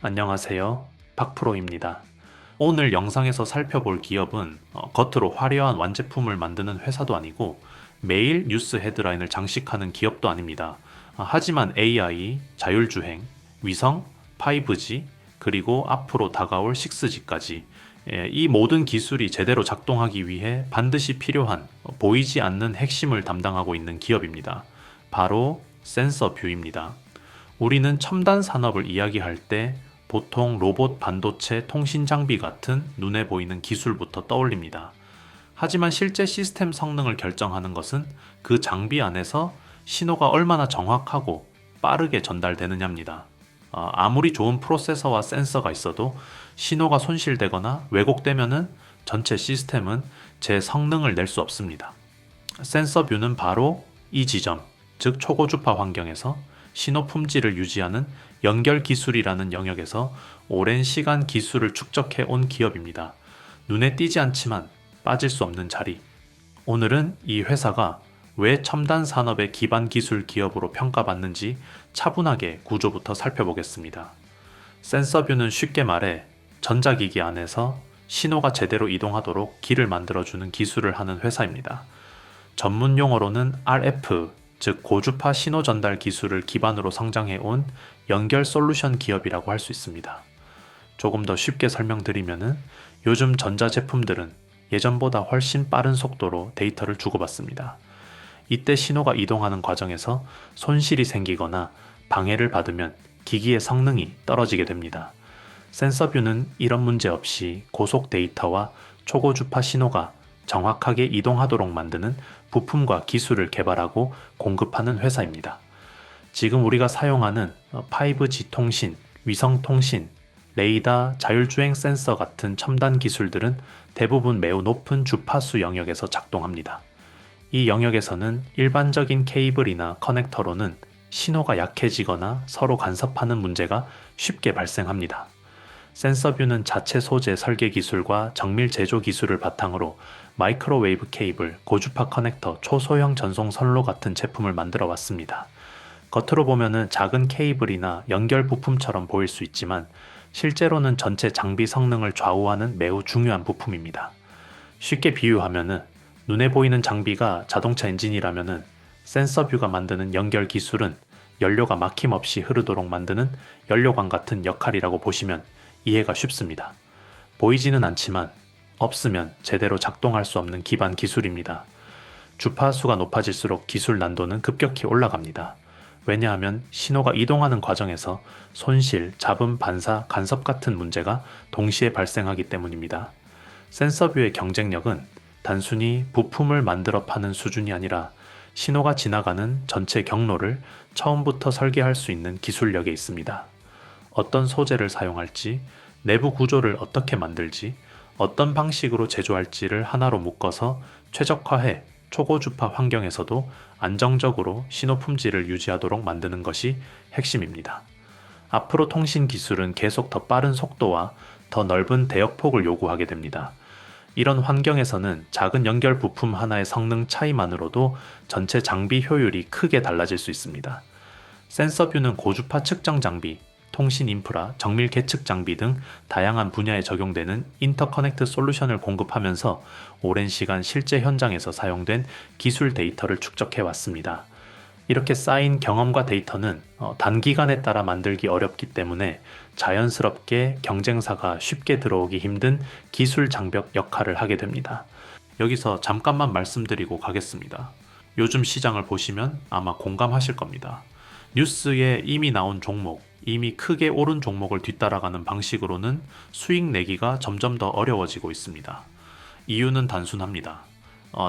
안녕하세요. 박프로입니다. 오늘 영상에서 살펴볼 기업은 겉으로 화려한 완제품을 만드는 회사도 아니고 매일 뉴스 헤드라인을 장식하는 기업도 아닙니다. 하지만 AI, 자율주행, 위성, 5G, 그리고 앞으로 다가올 6G까지 이 모든 기술이 제대로 작동하기 위해 반드시 필요한 보이지 않는 핵심을 담당하고 있는 기업입니다. 바로 센서뷰입니다. 우리는 첨단 산업을 이야기할 때 보통 로봇, 반도체, 통신 장비 같은 눈에 보이는 기술부터 떠올립니다. 하지만 실제 시스템 성능을 결정하는 것은 그 장비 안에서 신호가 얼마나 정확하고 빠르게 전달되느냐입니다. 아무리 좋은 프로세서와 센서가 있어도 신호가 손실되거나 왜곡되면은 전체 시스템은 제 성능을 낼 수 없습니다. 센서뷰는 바로 이 지점, 즉 초고주파 환경에서 신호 품질을 유지하는 연결 기술이라는 영역에서 오랜 시간 기술을 축적해 온 기업입니다. 눈에 띄지 않지만 빠질 수 없는 자리. 오늘은 이 회사가 왜 첨단 산업의 기반 기술 기업으로 평가받는지 차분하게 구조부터 살펴보겠습니다. 센서뷰는 쉽게 말해 전자기기 안에서 신호가 제대로 이동하도록 길을 만들어주는 기술을 하는 회사입니다. 전문 용어로는 RF, 즉 고주파 신호 전달 기술을 기반으로 성장해 온 연결 솔루션 기업이라고 할 수 있습니다. 조금 더 쉽게 설명드리면은 요즘 전자제품들은 예전보다 훨씬 빠른 속도로 데이터를 주고받습니다. 이때 신호가 이동하는 과정에서 손실이 생기거나 방해를 받으면 기기의 성능이 떨어지게 됩니다. 센서뷰는 이런 문제 없이 고속 데이터와 초고주파 신호가 정확하게 이동하도록 만드는 부품과 기술을 개발하고 공급하는 회사입니다. 지금 우리가 사용하는 5G 통신, 위성 통신, 레이더, 자율주행 센서 같은 첨단 기술들은 대부분 매우 높은 주파수 영역에서 작동합니다. 이 영역에서는 일반적인 케이블이나 커넥터로는 신호가 약해지거나 서로 간섭하는 문제가 쉽게 발생합니다. 센서뷰는 자체 소재 설계 기술과 정밀 제조 기술을 바탕으로 마이크로웨이브 케이블, 고주파 커넥터, 초소형 전송 선로 같은 제품을 만들어 왔습니다. 겉으로 보면은 작은 케이블이나 연결 부품처럼 보일 수 있지만 실제로는 전체 장비 성능을 좌우하는 매우 중요한 부품입니다. 쉽게 비유하면은 눈에 보이는 장비가 자동차 엔진이라면은 센서뷰가 만드는 연결 기술은 연료가 막힘없이 흐르도록 만드는 연료관 같은 역할이라고 보시면 이해가 쉽습니다. 보이지는 않지만 없으면 제대로 작동할 수 없는 기반 기술입니다. 주파수가 높아질수록 기술 난도는 급격히 올라갑니다. 왜냐하면 신호가 이동하는 과정에서 손실, 잡음, 반사, 간섭 같은 문제가 동시에 발생하기 때문입니다. 센서뷰의 경쟁력은 단순히 부품을 만들어 파는 수준이 아니라 신호가 지나가는 전체 경로를 처음부터 설계할 수 있는 기술력에 있습니다. 어떤 소재를 사용할지, 내부 구조를 어떻게 만들지, 어떤 방식으로 제조할지를 하나로 묶어서 최적화해 초고주파 환경에서도 안정적으로 신호 품질을 유지하도록 만드는 것이 핵심입니다. 앞으로 통신 기술은 계속 더 빠른 속도와 더 넓은 대역폭을 요구하게 됩니다. 이런 환경에서는 작은 연결 부품 하나의 성능 차이만으로도 전체 장비 효율이 크게 달라질 수 있습니다. 센서뷰는 고주파 측정 장비, 통신 인프라, 정밀 계측 장비 등 다양한 분야에 적용되는 인터커넥트 솔루션을 공급하면서 오랜 시간 실제 현장에서 사용된 기술 데이터를 축적해 왔습니다. 이렇게 쌓인 경험과 데이터는 단기간에 따라 만들기 어렵기 때문에 자연스럽게 경쟁사가 쉽게 들어오기 힘든 기술 장벽 역할을 하게 됩니다. 여기서 잠깐만 말씀드리고 가겠습니다. 요즘 시장을 보시면 아마 공감하실 겁니다. 뉴스에 이미 나온 종목, 이미 크게 오른 종목을 뒤따라가는 방식으로는 수익 내기가 점점 더 어려워지고 있습니다. 이유는 단순합니다.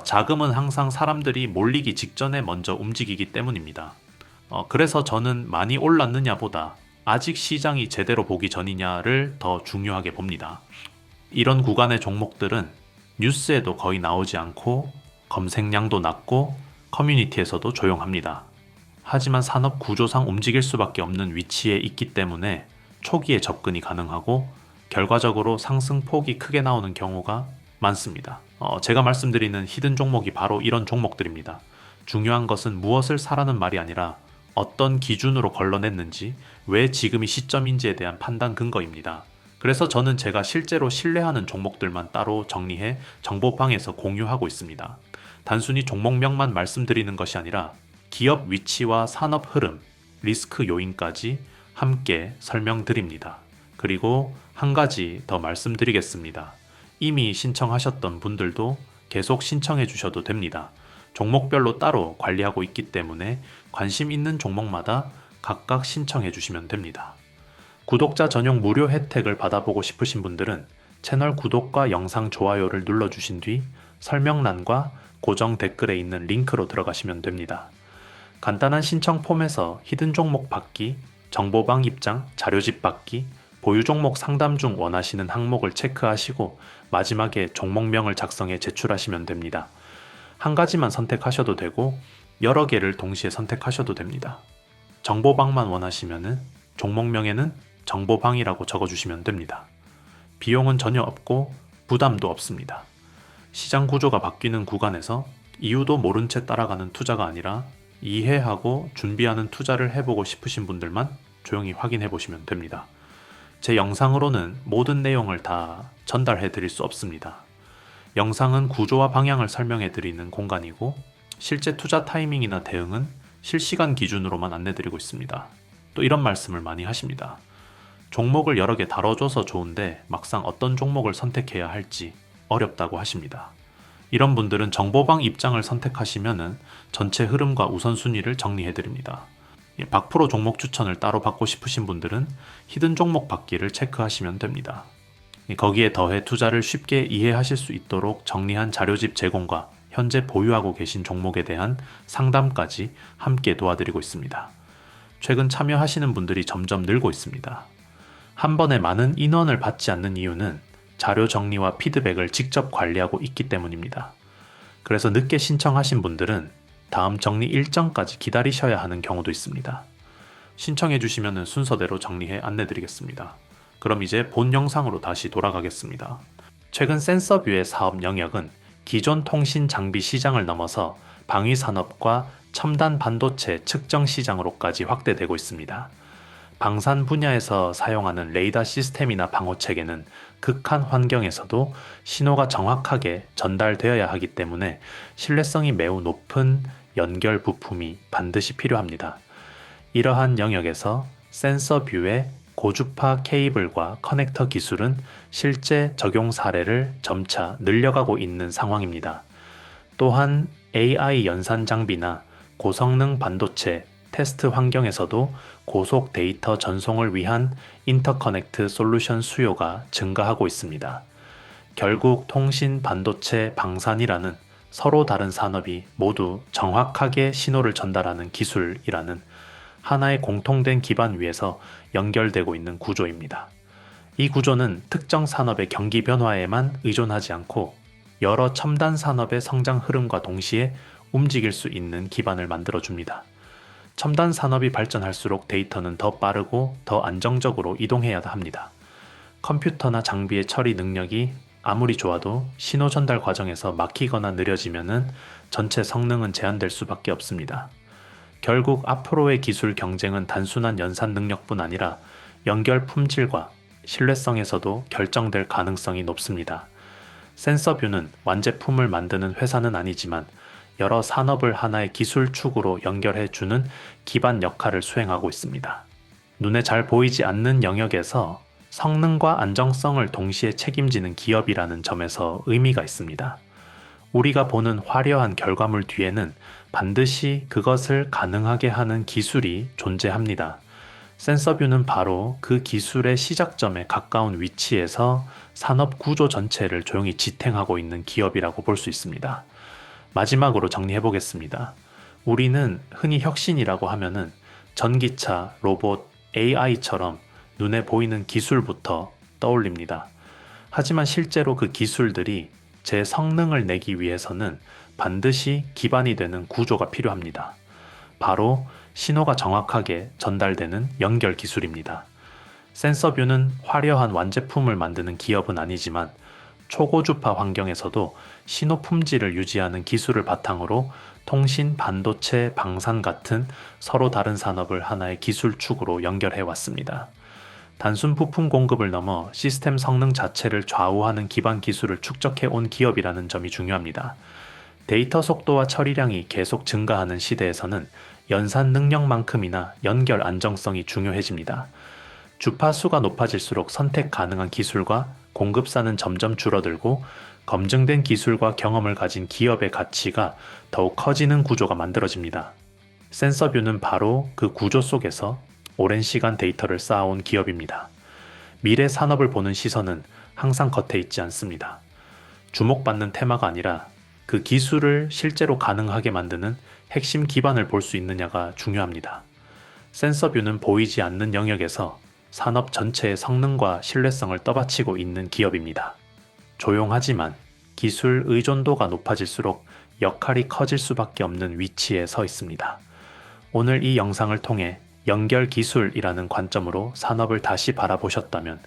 자금은 항상 사람들이 몰리기 직전에 먼저 움직이기 때문입니다. 그래서 저는 많이 올랐느냐보다 아직 시장이 제대로 보기 전이냐를 더 중요하게 봅니다. 이런 구간의 종목들은 뉴스에도 거의 나오지 않고 검색량도 낮고 커뮤니티에서도 조용합니다. 하지만 산업 구조상 움직일 수밖에 없는 위치에 있기 때문에 초기에 접근이 가능하고 결과적으로 상승폭이 크게 나오는 경우가 많습니다. 제가 말씀드리는 히든 종목이 바로 이런 종목들입니다. 중요한 것은 무엇을 사라는 말이 아니라 어떤 기준으로 걸러냈는지, 왜 지금이 시점인지에 대한 판단 근거입니다. 그래서 저는 제가 실제로 신뢰하는 종목들만 따로 정리해 정보방에서 공유하고 있습니다. 단순히 종목명만 말씀드리는 것이 아니라 기업 위치와 산업 흐름, 리스크 요인까지 함께 설명드립니다. 그리고 한 가지 더 말씀드리겠습니다. 이미 신청하셨던 분들도 계속 신청해 주셔도 됩니다. 종목별로 따로 관리하고 있기 때문에 관심 있는 종목마다 각각 신청해 주시면 됩니다. 구독자 전용 무료 혜택을 받아보고 싶으신 분들은 채널 구독과 영상 좋아요를 눌러주신 뒤 설명란과 고정 댓글에 있는 링크로 들어가시면 됩니다. 간단한 신청 폼에서 히든 종목 받기, 정보방 입장, 자료집 받기, 보유 종목 상담 중 원하시는 항목을 체크하시고 마지막에 종목명을 작성해 제출하시면 됩니다. 한 가지만 선택하셔도 되고 여러 개를 동시에 선택하셔도 됩니다. 정보방만 원하시면 종목명에는 정보방이라고 적어주시면 됩니다. 비용은 전혀 없고 부담도 없습니다. 시장 구조가 바뀌는 구간에서 이유도 모른 채 따라가는 투자가 아니라 이해하고 준비하는 투자를 해보고 싶으신 분들만 조용히 확인해 보시면 됩니다. 제 영상으로는 모든 내용을 다 전달해 드릴 수 없습니다. 영상은 구조와 방향을 설명해 드리는 공간이고 실제 투자 타이밍이나 대응은 실시간 기준으로만 안내 드리고 있습니다. 또 이런 말씀을 많이 하십니다. 종목을 여러 개 다뤄줘서 좋은데 막상 어떤 종목을 선택해야 할지 어렵다고 하십니다. 이런 분들은 정보방 입장을 선택하시면 전체 흐름과 우선순위를 정리해드립니다. 박프로 종목 추천을 따로 받고 싶으신 분들은 히든 종목 받기를 체크하시면 됩니다. 거기에 더해 투자를 쉽게 이해하실 수 있도록 정리한 자료집 제공과 현재 보유하고 계신 종목에 대한 상담까지 함께 도와드리고 있습니다. 최근 참여하시는 분들이 점점 늘고 있습니다. 한 번에 많은 인원을 받지 않는 이유는 자료 정리와 피드백을 직접 관리하고 있기 때문입니다. 그래서 늦게 신청하신 분들은 다음 정리 일정까지 기다리셔야 하는 경우도 있습니다. 신청해 주시면 순서대로 정리해 안내드리겠습니다. 그럼 이제 본 영상으로 다시 돌아가겠습니다. 최근 센서뷰의 사업 영역은 기존 통신 장비 시장을 넘어서 방위 산업과 첨단 반도체 측정 시장으로까지 확대되고 있습니다. 방산 분야에서 사용하는 레이더 시스템이나 방호 체계는 극한 환경에서도 신호가 정확하게 전달되어야 하기 때문에 신뢰성이 매우 높은 연결 부품이 반드시 필요합니다. 이러한 영역에서 센서뷰의 고주파 케이블과 커넥터 기술은 실제 적용 사례를 점차 늘려가고 있는 상황입니다. 또한 AI 연산 장비나 고성능 반도체 테스트 환경에서도 고속 데이터 전송을 위한 인터커넥트 솔루션 수요가 증가하고 있습니다. 결국 통신, 반도체, 방산이라는 서로 다른 산업이 모두 정확하게 신호를 전달하는 기술이라는 하나의 공통된 기반 위에서 연결되고 있는 구조입니다. 이 구조는 특정 산업의 경기 변화에만 의존하지 않고 여러 첨단 산업의 성장 흐름과 동시에 움직일 수 있는 기반을 만들어줍니다. 첨단 산업이 발전할수록 데이터는 더 빠르고 더 안정적으로 이동해야 합니다. 컴퓨터나 장비의 처리 능력이 아무리 좋아도 신호 전달 과정에서 막히거나 느려지면 전체 성능은 제한될 수밖에 없습니다. 결국 앞으로의 기술 경쟁은 단순한 연산 능력뿐 아니라 연결 품질과 신뢰성에서도 결정될 가능성이 높습니다. 센서뷰는 완제품을 만드는 회사는 아니지만 여러 산업을 하나의 기술 축으로 연결해주는 기반 역할을 수행하고 있습니다. 눈에 잘 보이지 않는 영역에서 성능과 안정성을 동시에 책임지는 기업이라는 점에서 의미가 있습니다. 우리가 보는 화려한 결과물 뒤에는 반드시 그것을 가능하게 하는 기술이 존재합니다. 센서뷰는 바로 그 기술의 시작점에 가까운 위치에서 산업 구조 전체를 조용히 지탱하고 있는 기업이라고 볼 수 있습니다. 마지막으로 정리해 보겠습니다. 우리는 흔히 혁신이라고 하면은 전기차, 로봇, AI처럼 눈에 보이는 기술부터 떠올립니다. 하지만 실제로 그 기술들이 제 성능을 내기 위해서는 반드시 기반이 되는 구조가 필요합니다. 바로 신호가 정확하게 전달되는 연결 기술입니다. 센서뷰는 화려한 완제품을 만드는 기업은 아니지만 초고주파 환경에서도 신호 품질을 유지하는 기술을 바탕으로 통신, 반도체, 방산 같은 서로 다른 산업을 하나의 기술축으로 연결해 왔습니다. 단순 부품 공급을 넘어 시스템 성능 자체를 좌우하는 기반 기술을 축적해 온 기업이라는 점이 중요합니다. 데이터 속도와 처리량이 계속 증가하는 시대에서는 연산 능력만큼이나 연결 안정성이 중요해집니다. 주파수가 높아질수록 선택 가능한 기술과 공급사는 점점 줄어들고 검증된 기술과 경험을 가진 기업의 가치가 더욱 커지는 구조가 만들어집니다. 센서뷰는 바로 그 구조 속에서 오랜 시간 데이터를 쌓아온 기업입니다. 미래 산업을 보는 시선은 항상 겉에 있지 않습니다. 주목받는 테마가 아니라 그 기술을 실제로 가능하게 만드는 핵심 기반을 볼 수 있느냐가 중요합니다. 센서뷰는 보이지 않는 영역에서 산업 전체의 성능과 신뢰성을 떠받치고 있는 기업입니다. 조용하지만 기술 의존도가 높아질수록 역할이 커질 수밖에 없는 위치에 서 있습니다. 오늘 이 영상을 통해 연결 기술이라는 관점으로 산업을 다시 바라보셨다면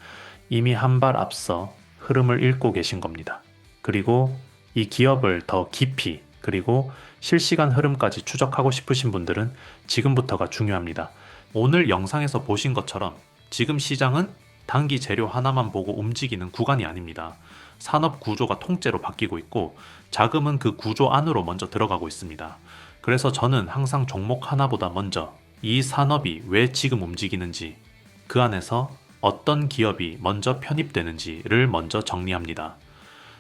이미 한 발 앞서 흐름을 읽고 계신 겁니다. 그리고 이 기업을 더 깊이 그리고 실시간 흐름까지 추적하고 싶으신 분들은 지금부터가 중요합니다. 오늘 영상에서 보신 것처럼 지금 시장은 단기 재료 하나만 보고 움직이는 구간이 아닙니다. 산업 구조가 통째로 바뀌고 있고 자금은 그 구조 안으로 먼저 들어가고 있습니다. 그래서 저는 항상 종목 하나보다 먼저 이 산업이 왜 지금 움직이는지, 그 안에서 어떤 기업이 먼저 편입되는지를 먼저 정리합니다.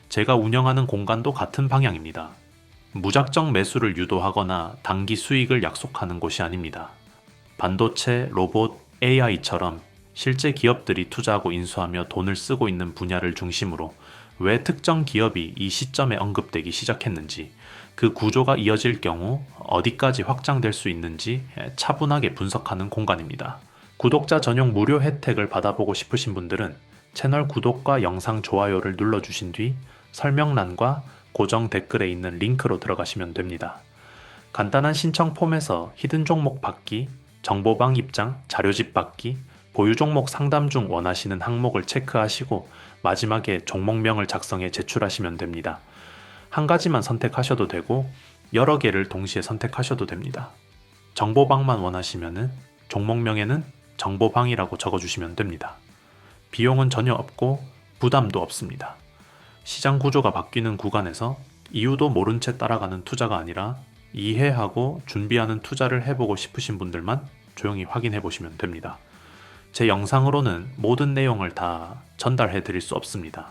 제가 운영하는 공간도 같은 방향입니다. 무작정 매수를 유도하거나 단기 수익을 약속하는 곳이 아닙니다. 반도체, 로봇, AI처럼 실제 기업들이 투자하고 인수하며 돈을 쓰고 있는 분야를 중심으로 왜 특정 기업이 이 시점에 언급되기 시작했는지, 그 구조가 이어질 경우 어디까지 확장될 수 있는지 차분하게 분석하는 공간입니다. 구독자 전용 무료 혜택을 받아보고 싶으신 분들은 채널 구독과 영상 좋아요를 눌러주신 뒤 설명란과 고정 댓글에 있는 링크로 들어가시면 됩니다. 간단한 신청 폼에서 히든 종목 받기, 정보방 입장, 자료집 받기, 보유 종목 상담 중 원하시는 항목을 체크하시고 마지막에 종목명을 작성해 제출하시면 됩니다. 한 가지만 선택하셔도 되고 여러 개를 동시에 선택하셔도 됩니다. 정보방만 원하시면은 종목명에는 정보방이라고 적어주시면 됩니다. 비용은 전혀 없고 부담도 없습니다. 시장 구조가 바뀌는 구간에서 이유도 모른 채 따라가는 투자가 아니라 이해하고 준비하는 투자를 해보고 싶으신 분들만 조용히 확인해 보시면 됩니다. 제 영상으로는 모든 내용을 다 전달해 드릴 수 없습니다.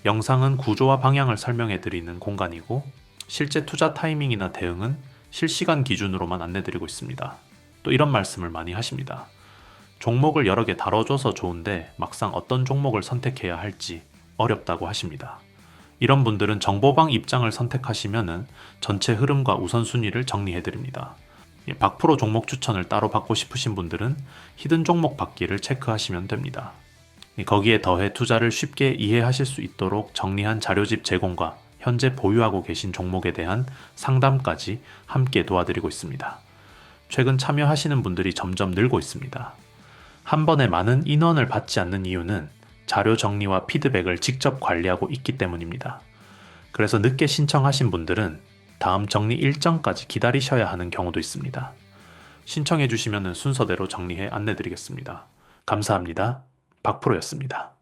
영상은 구조와 방향을 설명해 드리는 공간이고 실제 투자 타이밍이나 대응은 실시간 기준으로만 안내 드리고 있습니다. 또 이런 말씀을 많이 하십니다. 종목을 여러 개 다뤄줘서 좋은데 막상 어떤 종목을 선택해야 할지 어렵다고 하십니다. 이런 분들은 정보방 입장을 선택하시면 전체 흐름과 우선순위를 정리해 드립니다. 박프로 종목 추천을 따로 받고 싶으신 분들은 히든 종목 받기를 체크하시면 됩니다. 거기에 더해 투자를 쉽게 이해하실 수 있도록 정리한 자료집 제공과 현재 보유하고 계신 종목에 대한 상담까지 함께 도와드리고 있습니다. 최근 참여하시는 분들이 점점 늘고 있습니다. 한 번에 많은 인원을 받지 않는 이유는 자료 정리와 피드백을 직접 관리하고 있기 때문입니다. 그래서 늦게 신청하신 분들은 다음 정리 일정까지 기다리셔야 하는 경우도 있습니다. 신청해 주시면 순서대로 정리해 안내드리겠습니다. 감사합니다. 박프로였습니다.